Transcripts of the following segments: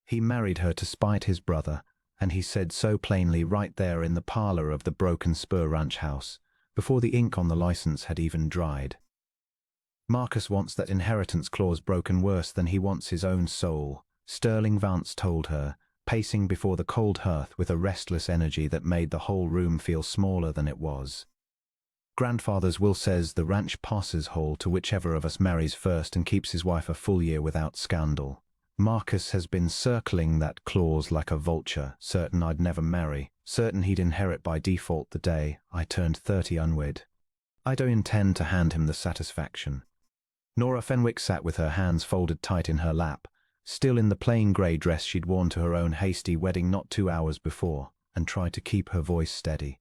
He married her to spite his brother, and he said so plainly right there in the parlor of the Broken Spur ranch house, before the ink on the license had even dried. Marcus wants that inheritance clause broken worse than he wants his own soul, Sterling Vance told her, pacing before the cold hearth with a restless energy that made the whole room feel smaller than it was. Grandfather's will says the ranch passes whole to whichever of us marries first and keeps his wife a full year without scandal. Marcus has been circling that clause like a vulture, certain I'd never marry, certain he'd inherit by default the day I turned 30 unwed. I don't intend to hand him the satisfaction. Nora Fenwick sat with her hands folded tight in her lap, still in the plain grey dress she'd worn to her own hasty wedding not 2 hours before, and tried to keep her voice steady.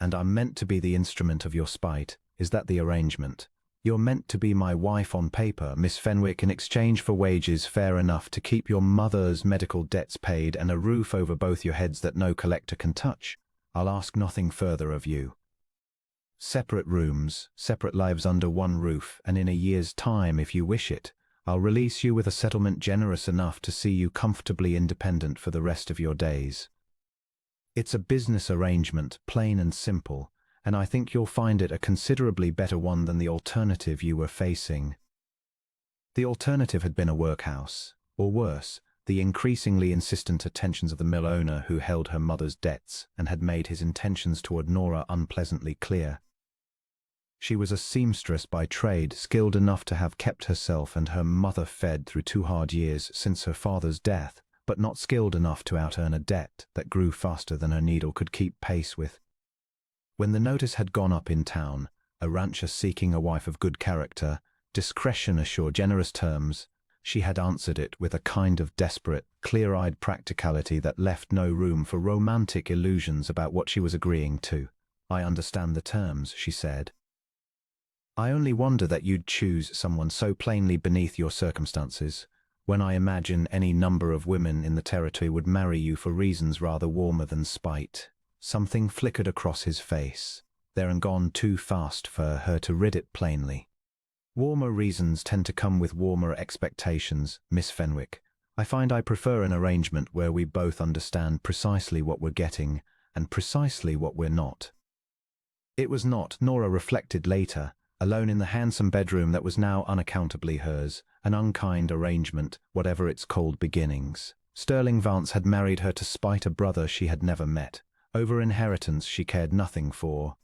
"And I'm meant to be the instrument of your spite, is that the arrangement? You're meant to be my wife on paper, Miss Fenwick, in exchange for wages fair enough to keep your mother's medical debts paid and a roof over both your heads that no collector can touch. I'll ask nothing further of you. Separate rooms, separate lives under one roof, and in a year's time, if you wish it, I'll release you with a settlement generous enough to see you comfortably independent for the rest of your days. It's a business arrangement, plain and simple, and I think you'll find it a considerably better one than the alternative you were facing." The alternative had been a workhouse, or worse, the increasingly insistent attentions of the mill owner who held her mother's debts and had made his intentions toward Nora unpleasantly clear. She was a seamstress by trade, skilled enough to have kept herself and her mother fed through 2 hard years since her father's death, but not skilled enough to out-earn a debt that grew faster than her needle could keep pace with. When the notice had gone up in town, a rancher seeking a wife of good character, discretion assured generous terms, she had answered it with a kind of desperate, clear-eyed practicality that left no room for romantic illusions about what she was agreeing to. "I understand the terms," she said. "I only wonder that you'd choose someone so plainly beneath your circumstances, when I imagine any number of women in the territory would marry you for reasons rather warmer than spite." Something flickered across his face, there and gone too fast for her to rid it plainly. "Warmer reasons tend to come with warmer expectations, Miss Fenwick. I find I prefer an arrangement where we both understand precisely what we're getting and precisely what we're not." It was not, Nora reflected later, alone in the handsome bedroom that was now unaccountably hers, an unkind arrangement, whatever its cold beginnings. Sterling Vance had married her to spite a brother she had never met, over inheritance she cared nothing for.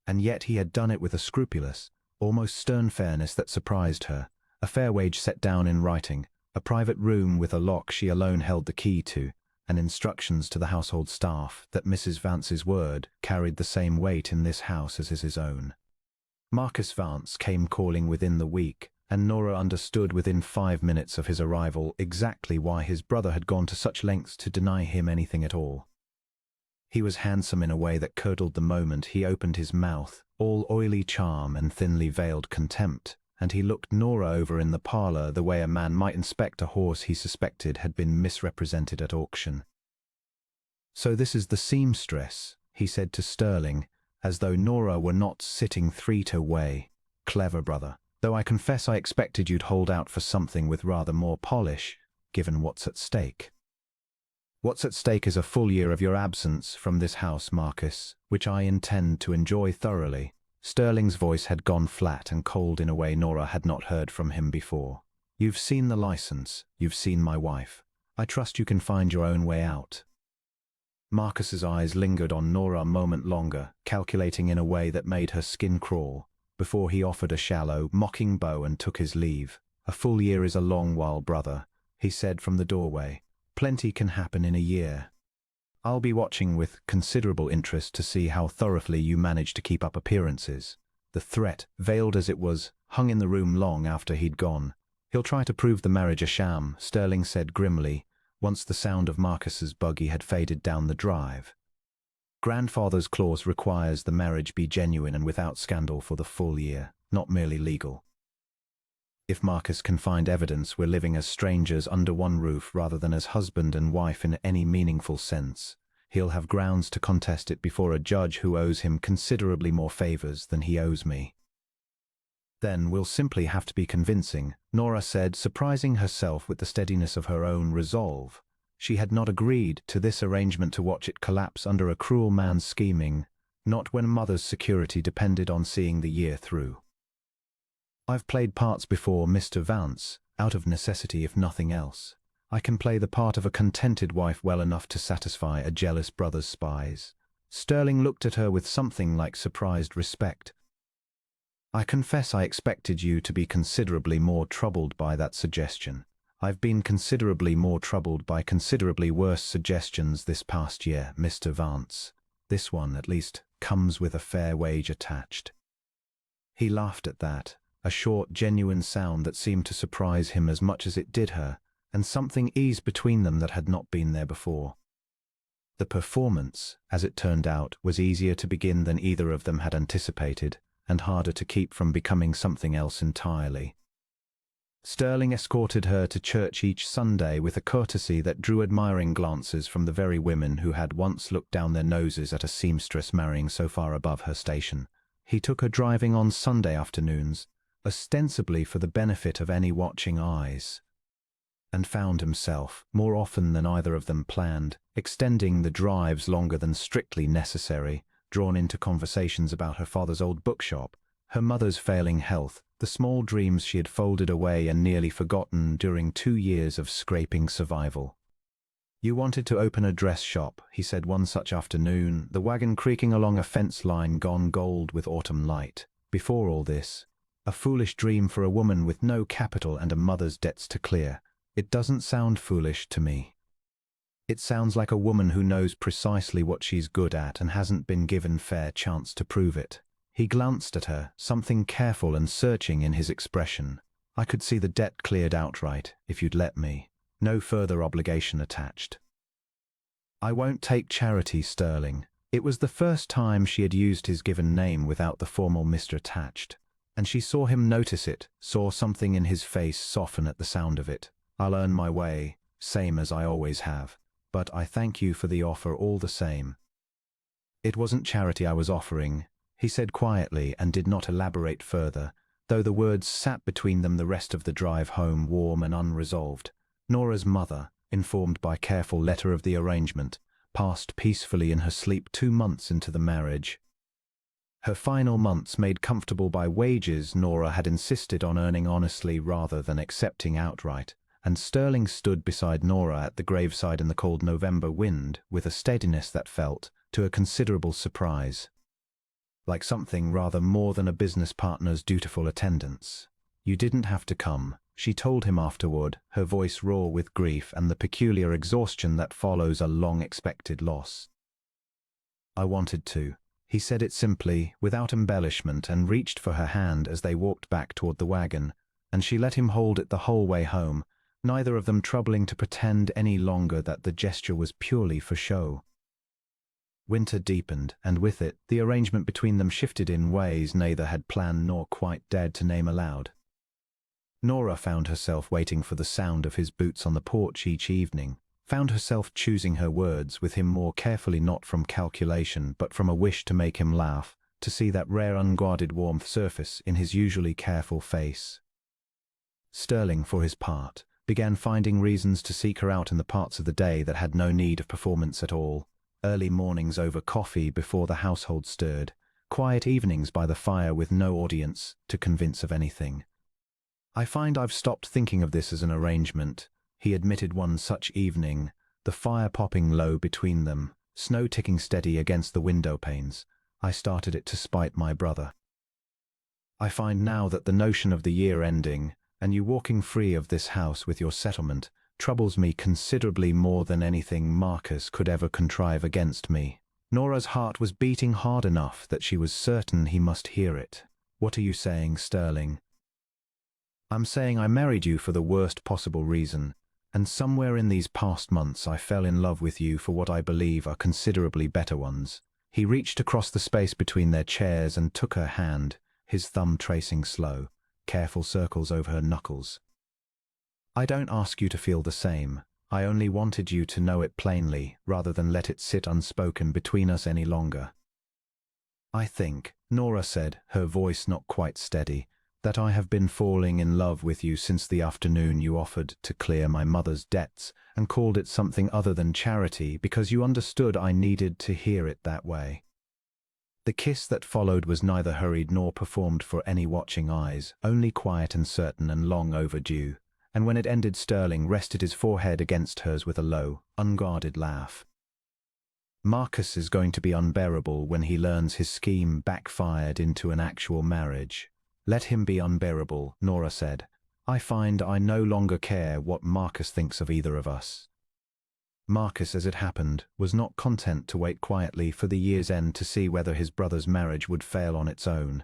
And yet he had done it with a scrupulous, almost stern fairness that surprised her, a fair wage set down in writing, a private room with a lock she alone held the key to, and instructions to the household staff that Mrs. Vance's word carried the same weight in this house as his own. Marcus Vance came calling within the week, and Nora understood within 5 minutes of his arrival exactly why his brother had gone to such lengths to deny him anything at all. He was handsome in a way that curdled the moment he opened his mouth, all oily charm and thinly veiled contempt, and he looked Nora over in the parlor the way a man might inspect a horse he suspected had been misrepresented at auction. "So this is the seamstress," he said to Sterling, as though Nora were not sitting 3 way. "Clever brother, though I confess I expected you'd hold out for something with rather more polish, given what's at stake." "What's at stake is a full year of your absence from this house, Marcus, which I intend to enjoy thoroughly." Sterling's voice had gone flat and cold in a way Nora had not heard from him before. "You've seen the license, you've seen my wife. I trust you can find your own way out." Marcus's eyes lingered on Nora a moment longer, calculating in a way that made her skin crawl, before he offered a shallow, mocking bow and took his leave. "A full year is a long while, brother," he said from the doorway. "Plenty can happen in a year. I'll be watching with considerable interest to see how thoroughly you manage to keep up appearances." The threat, veiled as it was, hung in the room long after he'd gone. "He'll try to prove the marriage a sham," Sterling said grimly, once the sound of Marcus's buggy had faded down the drive. "Grandfather's clause requires the marriage be genuine and without scandal for the full year, not merely legal. If Marcus can find evidence we're living as strangers under one roof rather than as husband and wife in any meaningful sense, he'll have grounds to contest it before a judge who owes him considerably more favors than he owes me." Then we'll simply have to be convincing, Nora said, surprising herself with the steadiness of her own resolve. She had not agreed to this arrangement to watch it collapse under a cruel man's scheming, not when mother's security depended on seeing the year through. I've played parts before, Mr. Vance, out of necessity if nothing else. I can play the part of a contented wife well enough to satisfy a jealous brother's spies. Sterling looked at her with something like surprised respect. I confess I expected you to be considerably more troubled by that suggestion. I've been considerably more troubled by considerably worse suggestions this past year, Mr. Vance. This one, at least, comes with a fair wage attached. He laughed at that, a short, genuine sound that seemed to surprise him as much as it did her, and something eased between them that had not been there before. The performance, as it turned out, was easier to begin than either of them had anticipated, and harder to keep from becoming something else entirely. Sterling escorted her to church each Sunday with a courtesy that drew admiring glances from the very women who had once looked down their noses at a seamstress marrying so far above her station. He took her driving on Sunday afternoons, ostensibly for the benefit of any watching eyes, and found himself, more often than either of them planned, extending the drives longer than strictly necessary, drawn into conversations about her father's old bookshop, her mother's failing health, the small dreams she had folded away and nearly forgotten during 2 years of scraping survival. "You wanted to open a dress shop," he said one such afternoon, the wagon creaking along a fence line gone gold with autumn light. "Before all this, a foolish dream for a woman with no capital and a mother's debts to clear. It doesn't sound foolish to me. It sounds like a woman who knows precisely what she's good at and hasn't been given fair chance to prove it." He glanced at her, something careful and searching in his expression. "I could see the debt cleared outright, if you'd let me. No further obligation attached." "I won't take charity, Sterling." It was the first time she had used his given name without the formal Mr. attached, and she saw him notice it, saw something in his face soften at the sound of it. "I'll earn my way, same as I always have. But I thank you for the offer all the same." "It wasn't charity I was offering," he said quietly, and did not elaborate further, though the words sat between them the rest of the drive home warm and unresolved. Nora's mother, informed by careful letter of the arrangement, passed peacefully in her sleep 2 months into the marriage. Her final months made comfortable by wages Nora had insisted on earning honestly rather than accepting outright, and Sterling stood beside Nora at the graveside in the cold November wind with a steadiness that felt, to a considerable surprise, like something rather more than a business partner's dutiful attendance. "You didn't have to come," she told him afterward, her voice raw with grief and the peculiar exhaustion that follows a long-expected loss. "I wanted to." He said it simply, without embellishment, and reached for her hand as they walked back toward the wagon, and she let him hold it the whole way home, neither of them troubling to pretend any longer that the gesture was purely for show. Winter deepened, and with it, the arrangement between them shifted in ways neither had planned nor quite dared to name aloud. Nora found herself waiting for the sound of his boots on the porch each evening, found herself choosing her words with him more carefully, not from calculation but from a wish to make him laugh, to see that rare unguarded warmth surface in his usually careful face. Sterling, for his part, began finding reasons to seek her out in the parts of the day that had no need of performance at all. Early mornings over coffee before the household stirred, quiet evenings by the fire with no audience to convince of anything. "I find I've stopped thinking of this as an arrangement," he admitted one such evening, the fire popping low between them, snow ticking steady against the window panes. "I started it to spite my brother. I find now that the notion of the year ending, and you walking free of this house with your settlement, troubles me considerably more than anything Marcus could ever contrive against me." Nora's heart was beating hard enough that she was certain he must hear it. "What are you saying, Sterling?" "I'm saying I married you for the worst possible reason, and somewhere in these past months I fell in love with you for what I believe are considerably better ones." He reached across the space between their chairs and took her hand, his thumb tracing slow, careful circles over her knuckles. "I don't ask you to feel the same. I only wanted you to know it plainly, rather than let it sit unspoken between us any longer." "I think," Nora said, her voice not quite steady, that I have been falling in love with you since the afternoon you offered to clear my mother's debts and called it something other than charity because you understood I needed to hear it that way. The kiss that followed was neither hurried nor performed for any watching eyes, only quiet and certain and long overdue, and when it ended Sterling rested his forehead against hers with a low, unguarded laugh. Marcus is going to be unbearable when he learns his scheme backfired into an actual marriage. Let him be unbearable, Nora said. I find I no longer care what Marcus thinks of either of us. Marcus, as it happened, was not content to wait quietly for the year's end to see whether his brother's marriage would fail on its own.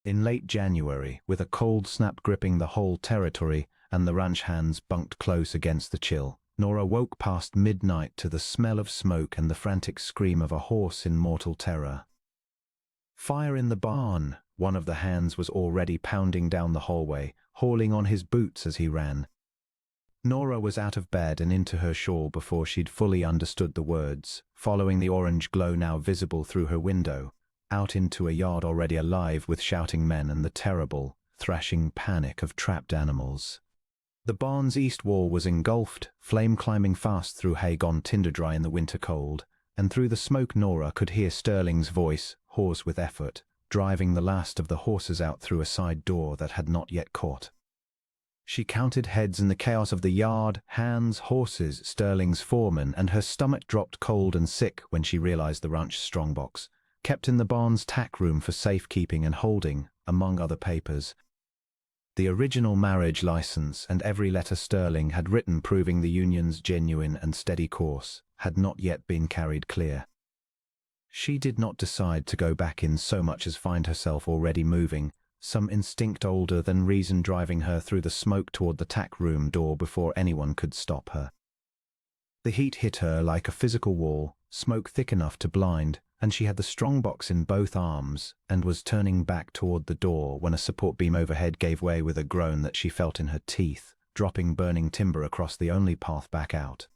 In late January, with a cold snap gripping the whole territory and the ranch hands bunked close against the chill, Nora woke past midnight to the smell of smoke and the frantic scream of a horse in mortal terror. Fire in the barn! One of the hands was already pounding down the hallway, hauling on his boots as he ran. Nora was out of bed and into her shawl before she'd fully understood the words, following the orange glow now visible through her window, out into a yard already alive with shouting men and the terrible, thrashing panic of trapped animals. The barn's east wall was engulfed, flame climbing fast through hay gone tinder dry in the winter cold, and through the smoke Nora could hear Sterling's voice, hoarse with effort, driving the last of the horses out through a side door that had not yet caught. She counted heads in the chaos of the yard, hands, horses, Sterling's foreman, and her stomach dropped cold and sick when she realized the ranch's strongbox, kept in the barn's tack room for safekeeping and holding, among other papers, the original marriage license and every letter Sterling had written proving the union's genuine and steady course had not yet been carried clear. She did not decide to go back in so much as find herself already moving, some instinct older than reason driving her through the smoke toward the tack room door before anyone could stop her. The heat hit her like a physical wall, smoke thick enough to blind, and she had the strongbox in both arms and was turning back toward the door when a support beam overhead gave way with a groan that she felt in her teeth, dropping burning timber across the only path back out.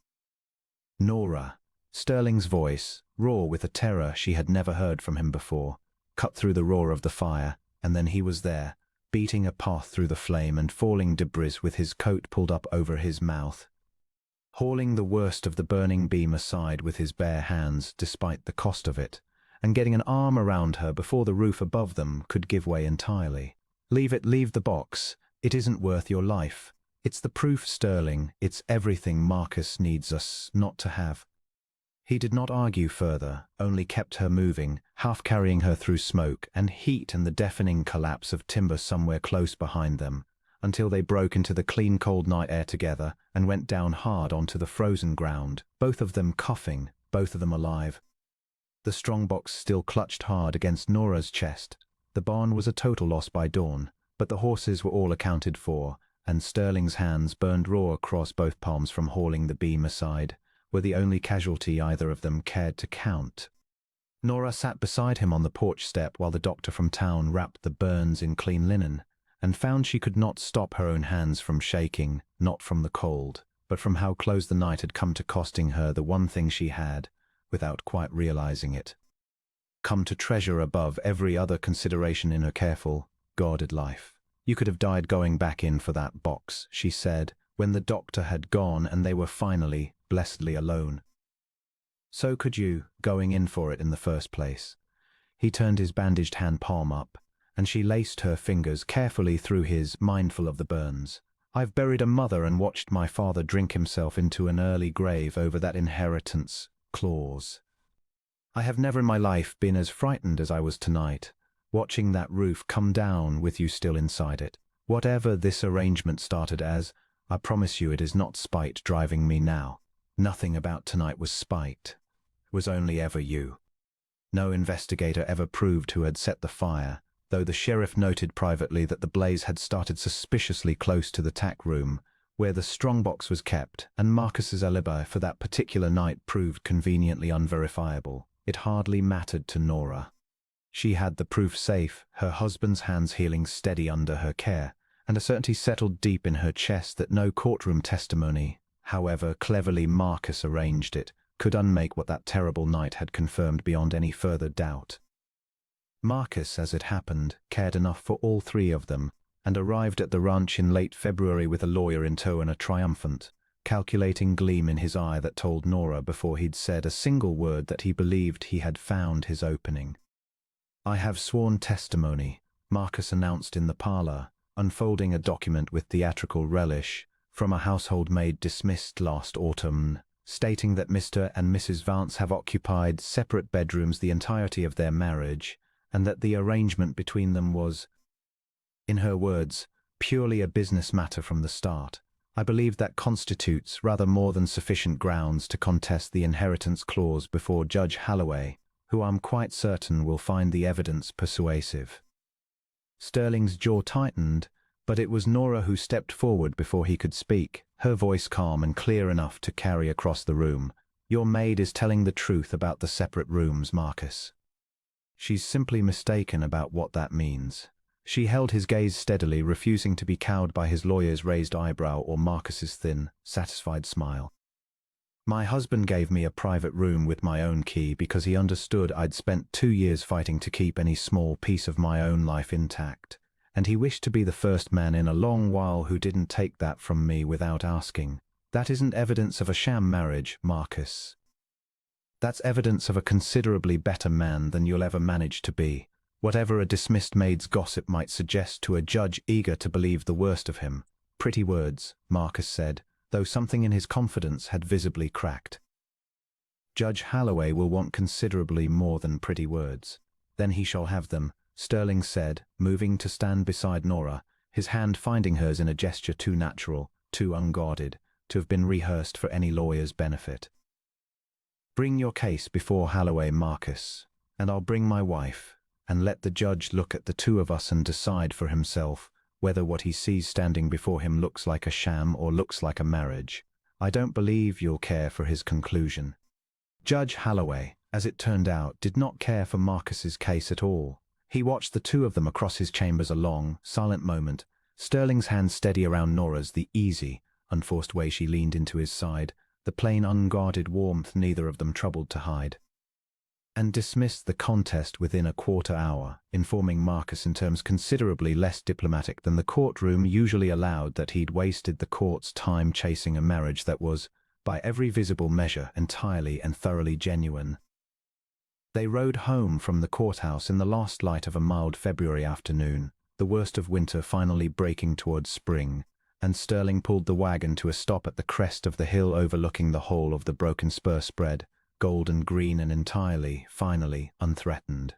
Nora! Sterling's voice, raw with a terror she had never heard from him before, cut through the roar of the fire, and then he was there, beating a path through the flame and falling debris with his coat pulled up over his mouth, hauling the worst of the burning beam aside with his bare hands despite the cost of it, and getting an arm around her before the roof above them could give way entirely. Leave the box. It isn't worth your life. It's the proof, Sterling. It's everything Marcus needs us not to have. He did not argue further, only kept her moving, half carrying her through smoke and heat and the deafening collapse of timber somewhere close behind them, until they broke into the clean cold night air together and went down hard onto the frozen ground, both of them coughing, both of them alive. The strongbox still clutched hard against Nora's chest. The barn was a total loss by dawn, but the horses were all accounted for, and Sterling's hands, burned raw across both palms from hauling the beam aside, were the only casualty either of them cared to count. Nora sat beside him on the porch step while the doctor from town wrapped the burns in clean linen, and found she could not stop her own hands from shaking, not from the cold, but from how close the night had come to costing her the one thing she had, without quite realizing it, come to treasure above every other consideration in her careful, guarded life. You could have died going back in for that box, she said, when the doctor had gone and they were finally, blessedly alone. So could you, going in for it in the first place. He turned his bandaged hand palm up, and she laced her fingers carefully through his, mindful of the burns. I've buried a mother and watched my father drink himself into an early grave over that inheritance clause. I have never in my life been as frightened as I was tonight, watching that roof come down with you still inside it. Whatever this arrangement started as, I promise you it is not spite driving me now. Nothing about tonight was spite. It was only ever you. No investigator ever proved who had set the fire, though the sheriff noted privately that the blaze had started suspiciously close to the tack room, where the strongbox was kept, and Marcus's alibi for that particular night proved conveniently unverifiable. It hardly mattered to Nora. She had the proof safe, her husband's hands healing steady under her care, and a certainty settled deep in her chest that no courtroom testimony, however cleverly Marcus arranged it, could unmake what that terrible night had confirmed beyond any further doubt. Marcus, as it happened, cared enough for all three of them, and arrived at the ranch in late February with a lawyer in tow and a triumphant, calculating gleam in his eye that told Nora before he'd said a single word that he believed he had found his opening. "I have sworn testimony," Marcus announced in the parlor, unfolding a document with theatrical relish from a household maid dismissed last autumn, stating that Mr. and Mrs. Vance have occupied separate bedrooms the entirety of their marriage, and that the arrangement between them was, in her words, purely a business matter from the start. "I believe that constitutes rather more than sufficient grounds to contest the inheritance clause before Judge Holloway, who I'm quite certain will find the evidence persuasive." Sterling's jaw tightened, but it was Nora who stepped forward before he could speak, her voice calm and clear enough to carry across the room. "Your maid is telling the truth about the separate rooms, Marcus. She's simply mistaken about what that means." She held his gaze steadily, refusing to be cowed by his lawyer's raised eyebrow or Marcus's thin, satisfied smile. "My husband gave me a private room with my own key because he understood I'd spent 2 years fighting to keep any small piece of my own life intact, and he wished to be the first man in a long while who didn't take that from me without asking. That isn't evidence of a sham marriage, Marcus. That's evidence of a considerably better man than you'll ever manage to be, whatever a dismissed maid's gossip might suggest to a judge eager to believe the worst of him." "Pretty words," Marcus said, though something in his confidence had visibly cracked. "Judge Holloway will want considerably more than pretty words. Then he shall have them," Sterling said, moving to stand beside Nora, his hand finding hers in a gesture too natural, too unguarded, to have been rehearsed for any lawyer's benefit. "Bring your case before Holloway, Marcus, and I'll bring my wife, and let the judge look at the two of us and decide for himself whether what he sees standing before him looks like a sham or looks like a marriage. I don't believe you'll care for his conclusion." Judge Holloway, as it turned out, did not care for Marcus's case at all. He watched the two of them across his chambers a long, silent moment, Sterling's hand steady around Nora's, the easy, unforced way she leaned into his side, the plain, unguarded warmth neither of them troubled to hide, and dismissed the contest within a quarter hour, informing Marcus in terms considerably less diplomatic than the courtroom usually allowed that he'd wasted the court's time chasing a marriage that was, by every visible measure, entirely and thoroughly genuine. They rode home from the courthouse in the last light of a mild February afternoon, the worst of winter finally breaking towards spring, and Sterling pulled the wagon to a stop at the crest of the hill overlooking the whole of the Broken Spur spread, gold and green and entirely, finally, unthreatened.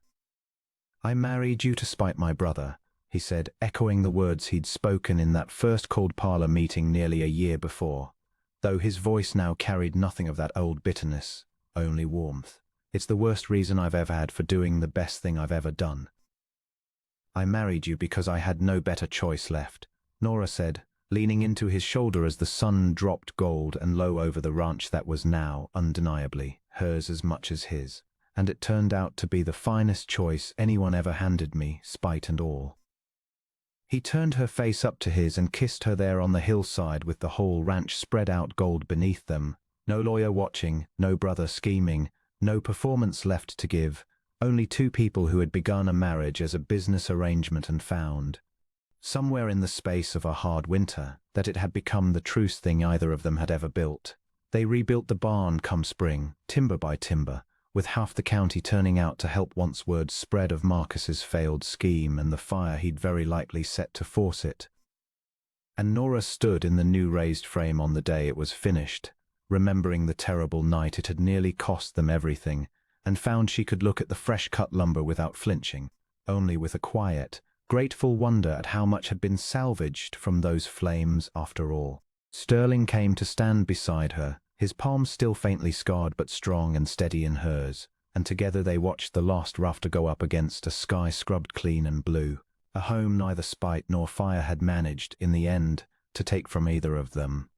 "I married you to spite my brother," he said, echoing the words he'd spoken in that first cold parlor meeting nearly a year before, though his voice now carried nothing of that old bitterness, only warmth. "It's the worst reason I've ever had for doing the best thing I've ever done." "I married you because I had no better choice left," Nora said, leaning into his shoulder as the sun dropped gold and low over the ranch that was now, undeniably, hers as much as his, and it turned out to be the finest choice anyone ever handed me, spite and all. He turned her face up to his and kissed her there on the hillside with the whole ranch spread out gold beneath them, no lawyer watching, no brother scheming, no performance left to give, only two people who had begun a marriage as a business arrangement and found, somewhere in the space of a hard winter, that it had become the truest thing either of them had ever built. They rebuilt the barn come spring, timber by timber, with half the county turning out to help once word spread of Marcus's failed scheme and the fire he'd very likely set to force it. And Nora stood in the new raised frame on the day it was finished, remembering the terrible night it had nearly cost them everything, and found she could look at the fresh-cut lumber without flinching, only with a quiet, grateful wonder at how much had been salvaged from those flames after all. Sterling came to stand beside her, his palms still faintly scarred but strong and steady in hers, and together they watched the last rafter go up against a sky scrubbed clean and blue, a home neither spite nor fire had managed, in the end, to take from either of them.